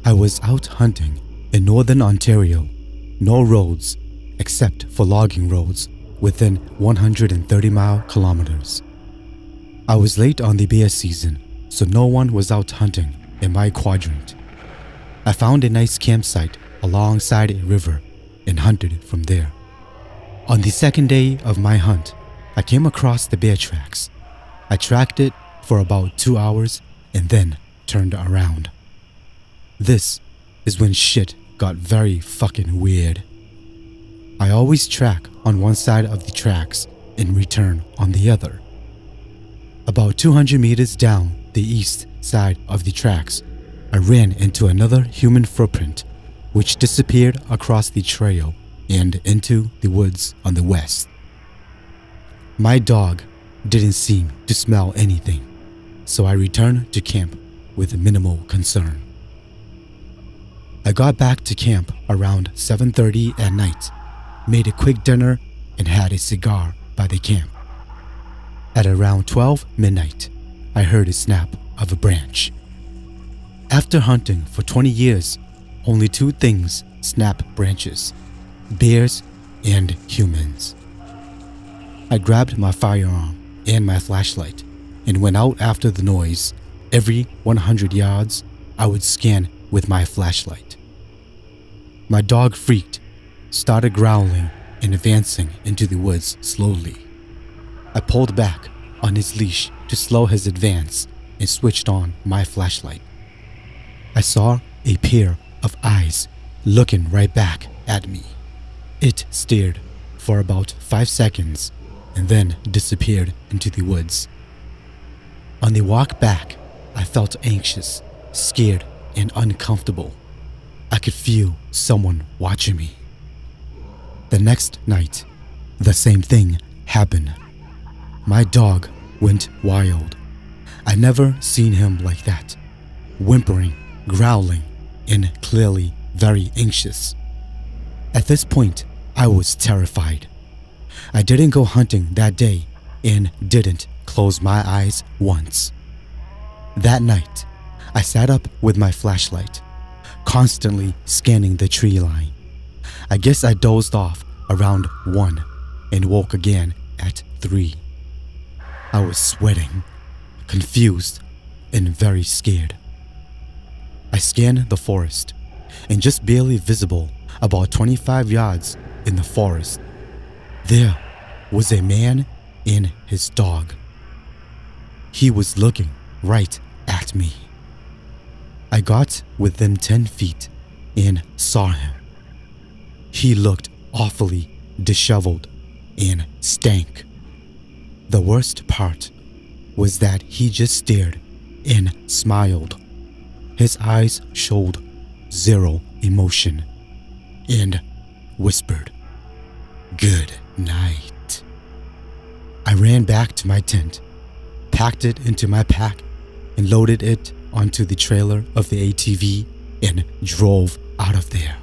I was out hunting in northern Ontario. No roads except for logging roads within 130 kilometers. I was late on the bear season, so no one was out hunting in my quadrant. I found a nice campsite alongside a river and hunted from there. On the second day of my hunt, I came across the bear tracks. I tracked it for about 2 hours and then turned around. This is when shit got very fucking weird. I always track on one side of the tracks and return on the other. About 200 meters down the east side of the tracks, I ran into another human footprint which disappeared across the trail and into the woods on the west. My dog didn't seem to smell anything, so I returned to camp with minimal concern. I got back to camp around 7:30 at night, made a quick dinner, and had a cigar by the camp. At around 12 midnight, I heard a snap of a branch. After hunting for 20 years, only two things snap branches: bears and humans. I grabbed my firearm and my flashlight and went out after the noise. Every 100 yards, I would scan with my flashlight. My dog freaked, started growling and advancing into the woods slowly. I pulled back on his leash to slow his advance and switched on my flashlight. I saw a pair of eyes looking right back at me. It stared for about 5 seconds and then disappeared into the woods. On the walk back, I felt anxious, scared, and uncomfortable. I could feel someone watching me. The next night, the same thing happened. My dog went wild. I never seen him like that, whimpering, growling, and clearly very anxious. At this point, I was terrified. I didn't go hunting that day and didn't close my eyes once. That night, I sat up with my flashlight, constantly scanning the tree line. I guess I dozed off around 1 and woke again at 3. I was sweating, confused, and very scared. I scanned the forest, and just barely visible about 25 yards in the forest, there was a man and his dog. He was looking right at me. I got within 10 feet and saw him. He looked awfully disheveled and stank. The worst part was that he just stared and smiled. His eyes showed zero emotion and whispered, "Good night." I ran back to my tent, packed it into my pack, and loaded it onto the trailer of the ATV and drove out of there.